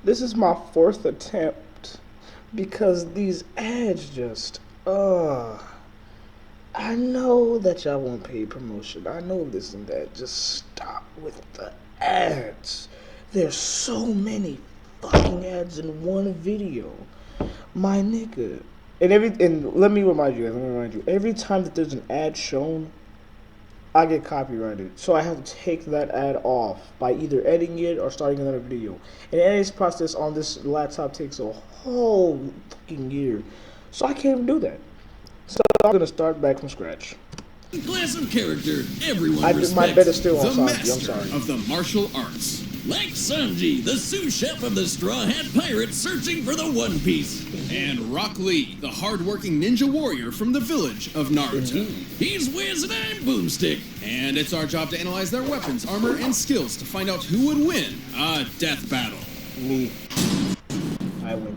This is my fourth attempt because these ads just, I know that y'all want paid promotion. I know this and that. Just stop with the ads. There's so many fucking ads in one video. My nigga. And let me remind you, every time that there's an ad shown, I get copyrighted. So I have to take that ad off by either editing it or starting another video. And the editing process on this laptop takes a whole fucking year. So I can't even do that. So I'm gonna start back from scratch. Class of character everyone respects. My bet is still on the Sanji. master I'm sorry. of the martial arts. Like Sanji, the sous chef of the Straw Hat Pirates searching for the One Piece. And Rock Lee, the hard-working ninja warrior from the village of Naruto. He's Wiz and I'm Boomstick. And it's our job to analyze their weapons, armor, and skills to find out who would win a death battle. Me. I win.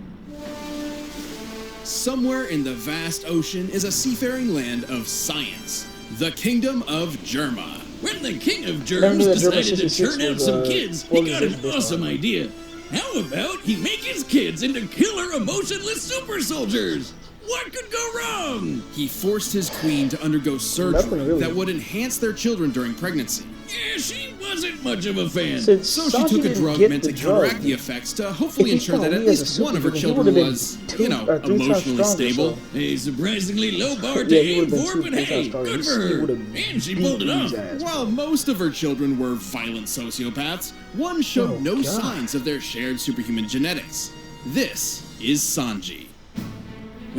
Somewhere in the vast ocean is a seafaring land of science, the Kingdom of Germa. When the King of Germs decided to churn out some kids, he got an awesome idea. How about he make his kids into killer emotionless super soldiers? What could go wrong? He forced his queen to undergo surgery really. that would enhance their children during pregnancy. Yeah, she wasn't much of a fan. So she took a drug meant to counteract the effects to hopefully ensure that at least one of her children was, emotionally stable. A surprisingly low bar to aim for, but hey, good for her. And she pulled it off. While most of her children were violent sociopaths, one showed no signs of their shared superhuman genetics. This is Sanji.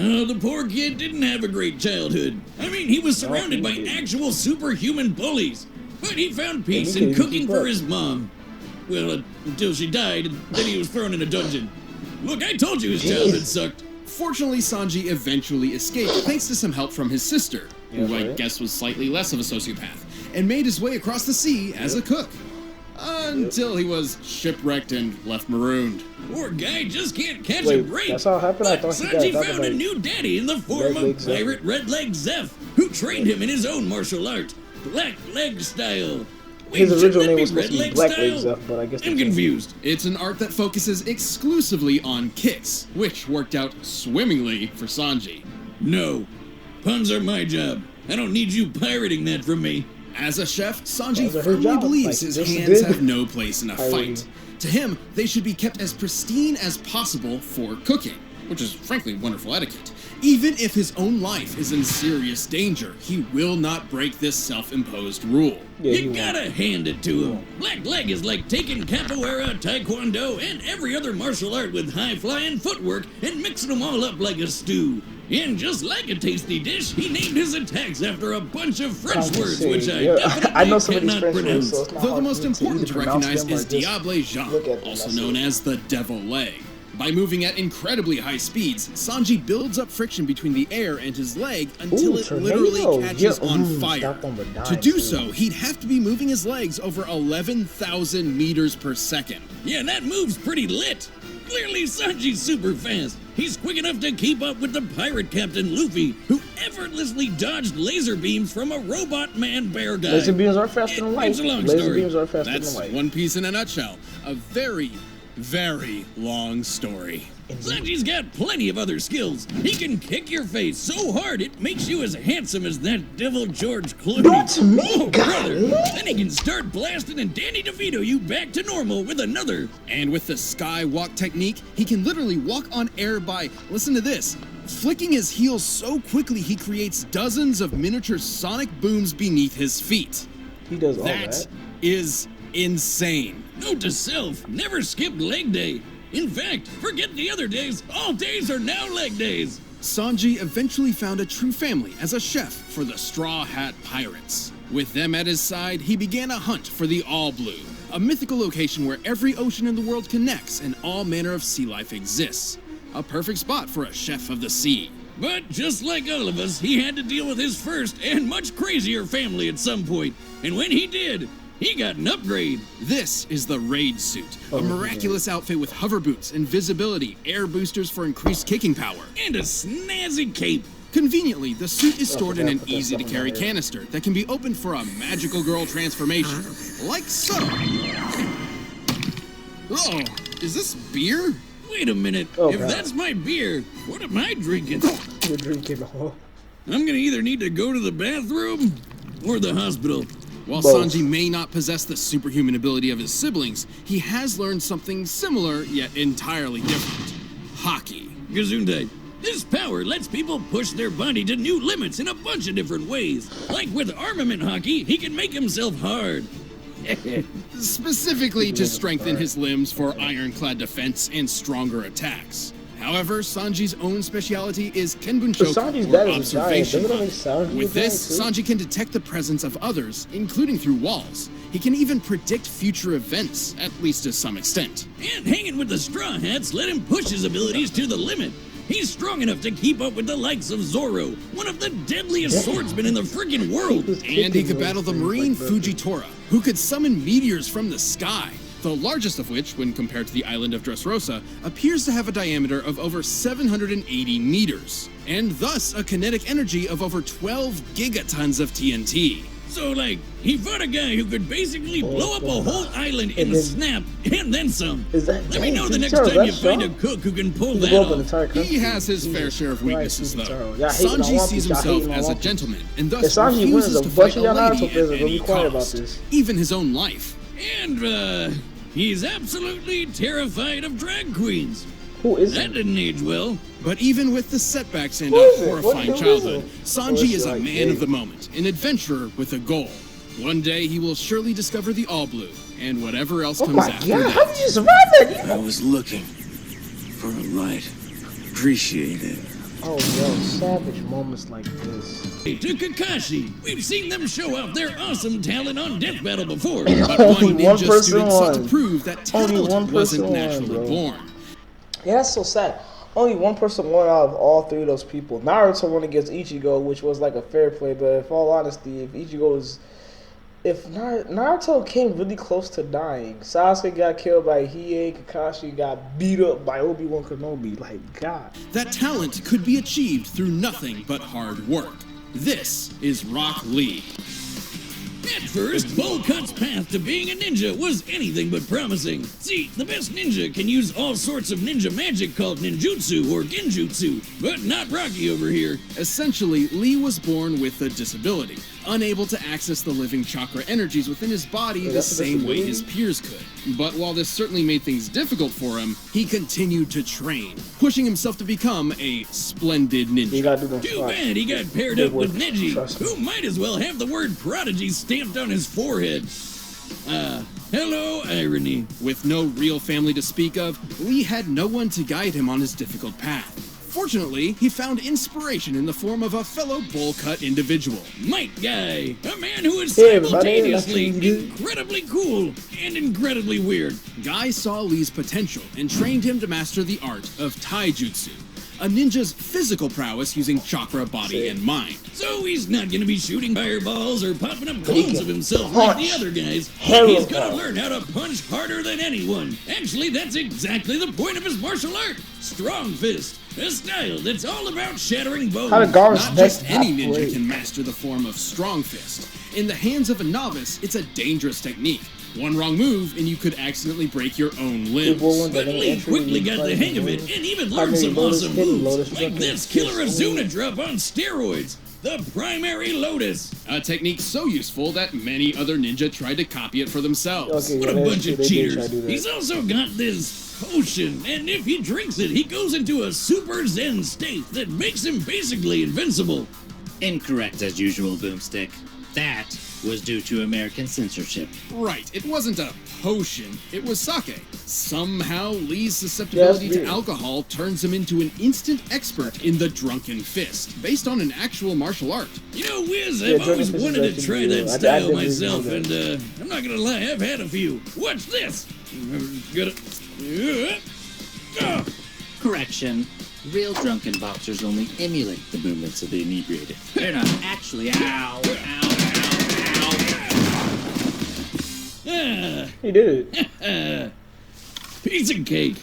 Oh, the poor kid didn't have a great childhood. I mean, he was surrounded by actual superhuman bullies. But he found peace in cooking for his mom. Well, until she died, and then he was thrown in a dungeon. Look, I told you his childhood sucked. Fortunately, Sanji eventually escaped thanks to some help from his sister, who I guess was slightly less of a sociopath, and made his way across the sea as a cook. Until he was shipwrecked and left marooned. Poor guy just can't catch a break. That's how it happened? I But thought he Sanji died. found a new daddy in the form of Pirate Red Leg Zeph, who trained him in his own martial art, Black Leg style. Wait, His original name be was supposed to be Red Black Leg Leg style? Zeph, but I guess I'm confused. It's an art that focuses exclusively on kicks, which worked out swimmingly for Sanji. No. Puns are my job. I don't need you pirating that from me. As a chef, Sanji Those are her firmly job. believes Like, his this hands did. have no place in a Pirating. fight. To him, they should be kept as pristine as possible for cooking, which is frankly wonderful etiquette. Even if his own life is in serious danger, he will not break this self-imposed rule. Yeah, You gotta hand it to him. Black Leg is like taking capoeira, taekwondo, and every other martial art with high-flying footwork and mixing them all up like a stew. And just like a tasty dish, he named his attacks after a bunch of French words, which I definitely I know some of these cannot French words, pronounce. so it's not Though the hard most for me to important either to pronounce recognize them or is just Diable Jean, look at them, also that's known it. as the Devil Leg. By moving at incredibly high speeds, Sanji builds up friction between the air and his leg until it literally catches on fire. Stop on the dime, To do too. so, he'd have to be moving his legs over 11,000 meters per second. Yeah, that move's pretty lit. Clearly, Sanji's super fast. He's quick enough to keep up with the pirate captain Luffy, who effortlessly dodged laser beams from a robot man bear guy. Laser beams are faster than light. It's a long Laser story. beams are faster That's than light. One Piece in a nutshell. A very, very long story. Sanji's got plenty of other skills. He can kick your face so hard it makes you as handsome as that devil George Clooney. Not me, Oh, brother. God. Then he can start blasting and Danny DeVito you back to normal with another. And with the sky walk technique, he can literally walk on air by, listen to this, flicking his heels so quickly he creates dozens of miniature sonic booms beneath his feet. He does all That that. is insane. Note to self, never skip leg day. In fact, forget the other days. All days are now leg days. Sanji eventually found a true family as a chef for the Straw Hat Pirates. With them at his side, he began a hunt for the All Blue, a mythical location where every ocean in the world connects and all manner of sea life exists. A perfect spot for a chef of the sea. But just like all of us, he had to deal with his first and much crazier family at some point. And when he did, he got an upgrade. This is the Raid Suit, a miraculous outfit with hover boots, invisibility, air boosters for increased kicking power. And a snazzy cape. Conveniently, the suit is stored in an easy-to-carry canister that can be opened for a magical girl transformation, like so. Oh, Is this beer? Wait a minute. Oh, if God. that's my beer, what am I drinking? You're drinking all. I'm gonna either need to go to the bathroom or the hospital. While Both. Sanji may not possess the superhuman ability of his siblings, he has learned something similar yet entirely different. Hockey. Gesundheit. This power lets people push their body to new limits in a bunch of different ways. Like with armament hockey, he can make himself hard. Specifically to strengthen his limbs for ironclad defense and stronger attacks. However, Sanji's own speciality is Kenbunshoku, Sanji's or dad is a giant. observation. Doesn't that make Sanji With a this, giant, too? Sanji can detect the presence of others, including through walls. He can even predict future events, at least to some extent. And hanging with the Straw Hats let him push his abilities to the limit. He's strong enough to keep up with the likes of Zoro, one of the deadliest swordsmen in the friggin' world. And he could battle the marine Fujitora, who could summon meteors from the sky. The largest of which, when compared to the island of Dressrosa, appears to have a diameter of over 780 meters, and thus a kinetic energy of over 12 gigatons of TNT. So, like, he fought a guy who could basically blow up a whole island in And a then- snap, and then some. Is that Let me know the next Fujitora, time you that's find a strong. cook who can pull He that blew up an off. entire country. He has his fair Jesus share of Christ, weaknesses, though. Fujitora. Y'all hating on Sanji One sees Piece, y'all himself hating on as a One Piece. gentleman, and If thus Sanji wins, refuses a to bunch fight of a y'all Naruto lady fans at are gonna be any quiet about cost, this. even his own life. And, he's absolutely terrified of drag queens. Who is That it? didn't age well. But even with the setbacks and Who a is it? horrifying What childhood, is it? Sanji is a Like, man hey. of the moment, an adventurer with a goal. One day he will surely discover the All Blue, and whatever else Oh comes my after god, that. how did you survive that? I was looking for a light. Appreciate it. Oh, yo, savage moments like this. To Kakashi, we've seen them show off their awesome talent on Death Battle before. But Only one one ninja person student sought to won. prove that Only one talent person wasn't won, naturally bro. born. Yeah, that's so sad. Only one person won out of all three of those people. Naruto won against Ichigo, which was like a fair play, but in all honesty, if Naruto came really close to dying, Sasuke got killed by Hiei, Kakashi got beat up by Obi-Wan Kenobi. Like, God. That talent could be achieved through nothing but hard work. This is Rock Lee. At first, Bull Cut's path to being a ninja was anything but promising. See, the best ninja can use all sorts of ninja magic called ninjutsu or genjutsu, but not Rocky over here. Essentially, Lee was born with a disability, unable to access the living chakra energies within his body the that's a same way disability? his peers could. But while this certainly made things difficult for him, he continued to train, pushing himself to become a splendid You ninja. gotta do them Too shots. bad he got paired Big up with word. Neji, Trust me. who might as well have the word prodigy stamped on his forehead. Hello, irony. With no real family to speak of, Lee had no one to guide him on his difficult path. Fortunately, he found inspiration in the form of a fellow bowl-cut individual. Might Guy, a man who is Hey, everybody, simultaneously nothing to do. incredibly cool and incredibly weird. Guy saw Lee's potential and trained him to master the art of taijutsu, a ninja's physical prowess using chakra, body, and mind. So he's not gonna be shooting fireballs or popping up he clones can of himself like the punch other guys. hella He's gonna hard. learn how to punch harder than anyone. Actually, that's exactly the point of his martial art. Strong Fist, a style that's all about shattering bones. How did Gar's Not neck just any not ninja break? can master the form of strong fist. In the hands of a novice, it's a dangerous technique. One wrong move and you could accidentally break your own limbs. People want But that Lee entry quickly in got the fighting hang of it games. and even How learned many some Lotus awesome Hidden moves, Lotus like Jumping this Killer Fist? Azuna drop on steroids, the Primary Lotus. A technique so useful that many other ninja tried to copy it for themselves. Okay, What a yeah, that's bunch true. of They did cheaters. try to do that. He's also got this potion, and if he drinks it, he goes into a super zen state that makes him basically invincible. Incorrect as usual, Boomstick. That was due to American censorship. Right, it wasn't a potion, it was sake. Somehow, Lee's susceptibility Yeah, that's to weird. alcohol turns him into an instant expert in the drunken fist, based on an actual martial art. You know, Wiz, Yeah, I've always Jordan wanted Fist to is try actually that good. I style didn't really myself, know and that. I'm not gonna lie, I've had a few. Watch this. Gonna. Ah. Correction. Real drunken boxers only emulate the movements of the inebriated. They're not actually ow, ow, Ah. He did it. Piece of cake.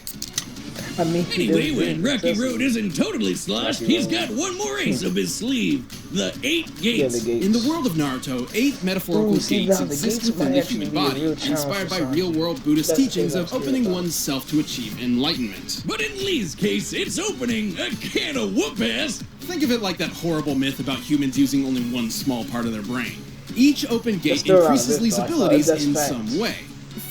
I mean, Anyway, when Rocky Road isn't totally sloshed, he's got one more ace up his sleeve. The 8 gates. In the world of Naruto, 8 metaphorical gates exist within the human body, inspired by real-world Buddhist teachings of opening oneself to achieve enlightenment. But in Lee's case, it's opening a can of whoop-ass. Think of it like that horrible myth about humans using only one small part of their brain. Each open gate still increases Lee's abilities that's in facts. some way.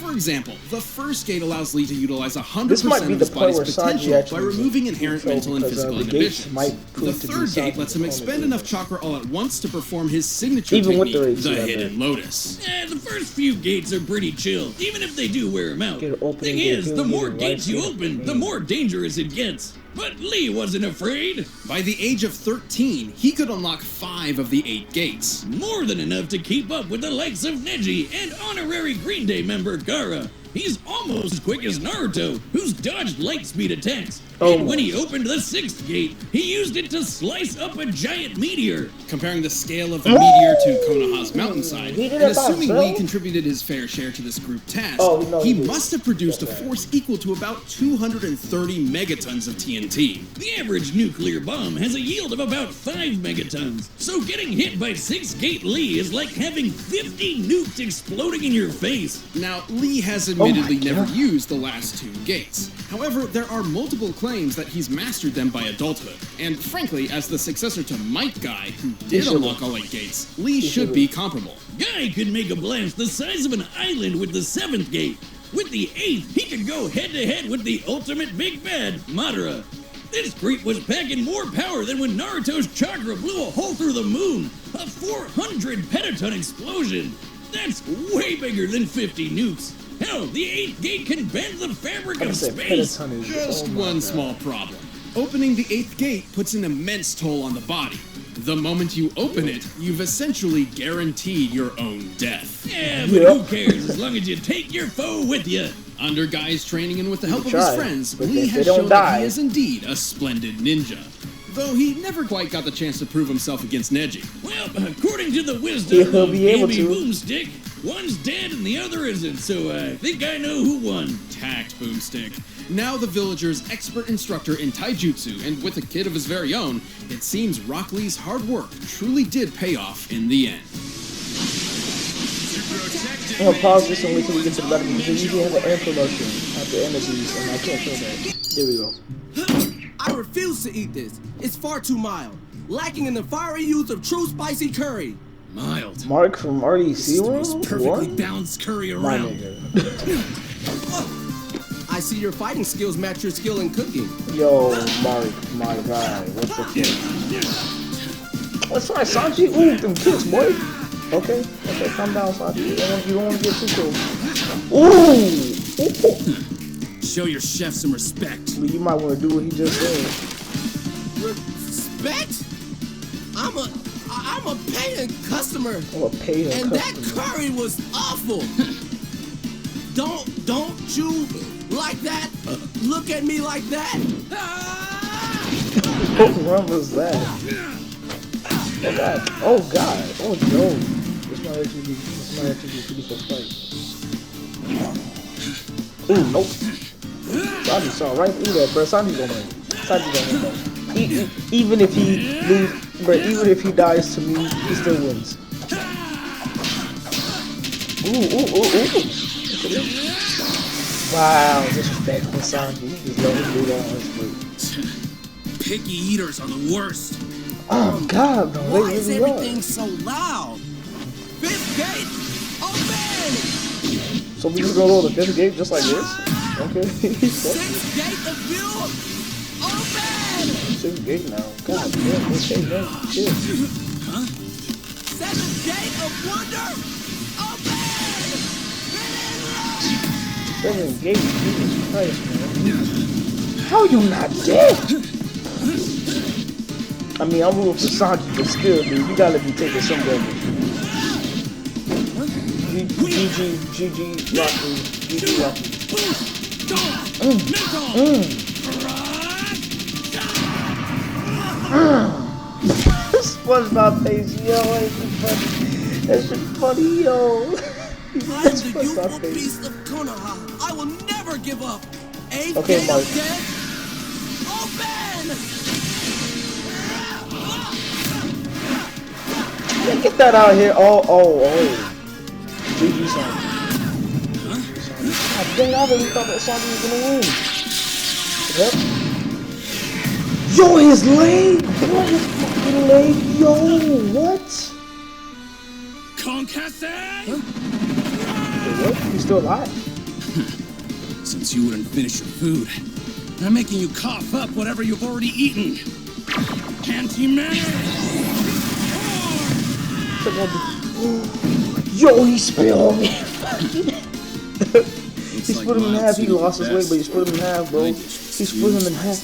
For example, the first gate allows Lee to utilize 100% This might be of the his part body's where Sanji potential actually by removing is in inherent control mental and because, physical the gates inhibitions. might prove The to be third gate Sanji's lets him opponent. expend enough chakra all at once to perform his signature Even with technique, the the race, Hidden Lotus. The first few gates are pretty chill, even if they do wear him out. Get an opening Thing gate, is, he'll the get more it right gates you through. open, the more dangerous it gets. But Lee wasn't afraid. By the age of 13, he could unlock 5 of the 8 gates. More than enough to keep up with the likes of Neji and honorary Green Day member Gaara. He's almost as quick as Naruto, who's dodged light speed attacks. And when he opened the 6th gate, he used it to slice up a giant meteor. Comparing the scale of the meteor to Konoha's mountainside, He did and it by assuming himself? Lee contributed his fair share to this group task, No, he he did. must have produced a force equal to about 230 megatons of TNT. The average nuclear bomb has a yield of about 5 megatons. So getting hit by 6-gate Lee is like having 50 nukes exploding in your face. Now, Lee has admittedly my never God. used the last 2 gates. However, there are multiple claims that he's mastered them by adulthood. And frankly, as the successor to Might Guy, who did should've. unlock all 8 gates, Lee should be comparable. Guy could make a blast the size of an island with the 7th gate. With the 8th, he could go head-to-head with the ultimate big bad, Madara. This creep was packing more power than when Naruto's chakra blew a hole through the moon. A 400 petaton explosion. That's way bigger than 50 nukes. Hell, the 8th gate can bend the fabric I of said space. pentaton is Just oh my one God. small problem. Opening the 8th gate puts an immense toll on the body. The moment you open it, you've essentially guaranteed your own death. Yeah, but who cares as long as you take your foe with you. Under Guy's training and with the help of try, his friends, but Lee they has don't shown that die. he is indeed a splendid ninja. Though he never quite got the chance to prove himself against Neji. Well, according to the wisdom He'll of be able Amy to. Boomstick, one's dead and the other isn't, so I think I know who won. Tact, Boomstick. Now the villager's expert instructor in taijutsu, and with a kid of his very own, it seems Rock Lee's hard work truly did pay off in the end. I'm gonna pause this and wait till we get to the bottom because they usually have an air promotion at the end of these, and I can't show that. There we go. I refuse to eat this. It's far too mild, lacking in the fiery use of true spicy curry. Mild. Mark from RDC It's the most World? perfectly What? balanced curry My around. nigga. I see your fighting skills match your skill in cooking. Yo, Mark, my guy, what the fuck? What's fine, Sanji? Ooh, them kicks, boy. Okay, calm down, Sanji. You don't want to get too close. Ooh! Show your chef some respect. You might want to do what he just said. Respect? I'm a paying customer, I'm gonna pay him. and that curry was awful. Don't you like that? Look at me like that. What run was that? Oh god. Oh no. This might actually be pretty for fight. Ooh, nope. Sanji saw right through that, bro. Sanji gonna win. Sanji gonna win. Even if he lose, bro, even if he dies to me, he still wins. Ooh. Wow, disrespectful Sanji. He just let him do that on his foot. Picky eaters are the worst. Oh god, bro. Why is everything so loud? Fifth gate, open! So we just gonna go to the 5th gate just like this? Okay. Sixth gate of view, open! 6th gate now. God damn, okay, man. Chill. Seventh gate of wonder, open! 7th gate, Jesus Christ, man. How you not dead? I mean, I'm rooting for Sanji, but still, dude, you gotta be taking some damage. GG, Rocky. GG, Rocky. SpongeBob face, yo, that shit funny, yo. I'm the youthful beast of Konoha. I will never give up. Eighth Okay, gate Mark. of death, Yeah, get that out of here. Oh. GG Sanji. God dang, I really thought that Sanji was gonna win. Yep. Yo, his leg! Bro, his fucking leg! Yo, what? Concasse? Wait, what? He's still alive? Since you wouldn't finish your food, I'm making you cough up whatever you've already eaten. Anti-matter! Yo, he spilled me. He split him in half. He lost his leg, but he split him in half, bro. He split him in half.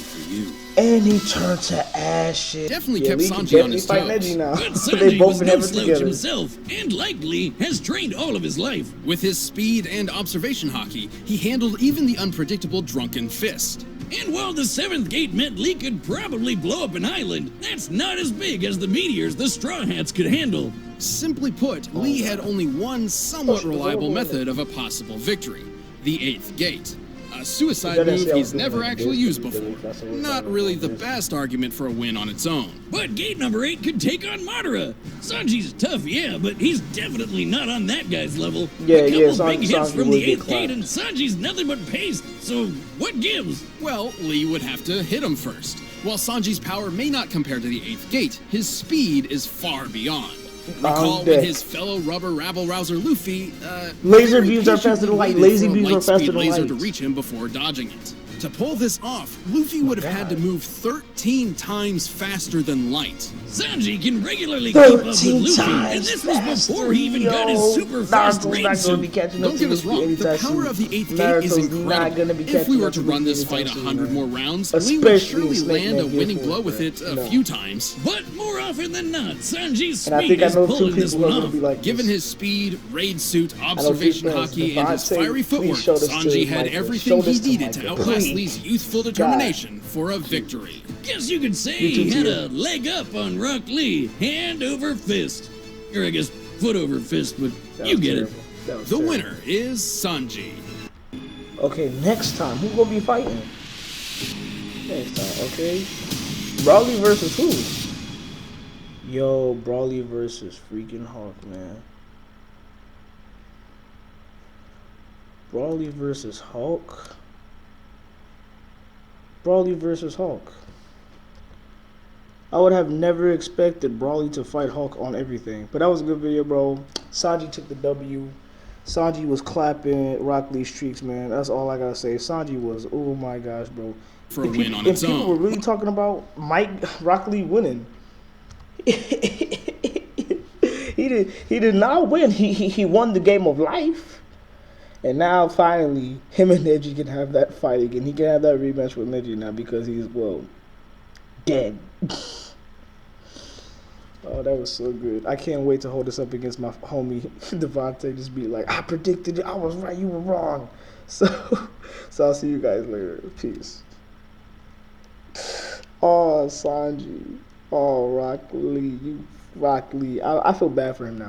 And he turned to ashes. Definitely kept Sanji on his toes. Now. But Sanji They both was been no having slouch together. himself, and likely has trained all of his life. With his speed and observation hockey, he handled even the unpredictable Drunken Fist. And while the seventh gate meant Lee could probably blow up an island, that's not as big as the meteors the Straw Hats could handle. Simply put, Lee had only one somewhat reliable method of a possible victory: the 8th gate. A suicide move he's never actually used before. Not really the best argument for a win on its own. But gate number 8 could take on Madara. Sanji's tough, yeah, but he's definitely not on that guy's level. A couple big hits from the 8th gate and Sanji's nothing but paste, so what gives? Well, Lee would have to hit him first. While Sanji's power may not compare to the 8th gate, his speed is far beyond. Recall when his fellow rubber rabble-rouser Luffy, laser beams are faster than light. Lazy beams are faster than laser light. to reach him before dodging it. To pull this off, Luffy would have had to move 13 times faster than light. Sanji can regularly keep up with 13 Luffy, and times this was faster, before he even got his super fast Naruto's raid not gonna be suit. catching up Don't to get us Luffy wrong, the anytime power soon. of the 8th gate Naruto's is not gonna be incredible. If catching we were up to to run Luffy this fight anytime 100 soon, more rounds, Especially Lee would surely Snake land Man a winning Gear blow Force, with it a no. few times. But more often than not, Sanji's And I speed think I is know two pulling this people one who are gonna off. be like Given this. his speed, raid suit, I know two observation friends. hockey, and his Devontae, fiery please footwork, show this to Sanji had Michael. everything Show he this to needed to Michael, outlast please. Lee's youthful determination for a victory. Guess you could say You too, he had Tia. a leg up on Rock Lee, hand over fist. Or I guess foot over fist, but That you was get terrible. it. That was The terrible. winner is Sanji. Okay, next time, who gonna be fighting? Next time, okay? Brawly versus who? Yo, Brawly versus freaking Hawk, man. Brawly versus Hulk. Brawly versus Hulk. I would have never expected Brawly to fight Hulk on everything. But that was a good video, bro. Sanji took the W. Sanji was clapping Rock Lee streaks, man. That's all I gotta say. Sanji was, oh my gosh, bro. For a win on If its people were own. really talking about Rock Lee winning, he did not win. He won the game of life. And now finally, him and Neji can have that fight again. He can have that rematch with Neji now because he's, well, dead. Oh, that was so good. I can't wait to hold this up against my homie Devontae. Just be like, I predicted it. I was right. You were wrong. So I'll see you guys later. Peace. Oh, Sanji. Oh, Rock Lee. I feel bad for him now.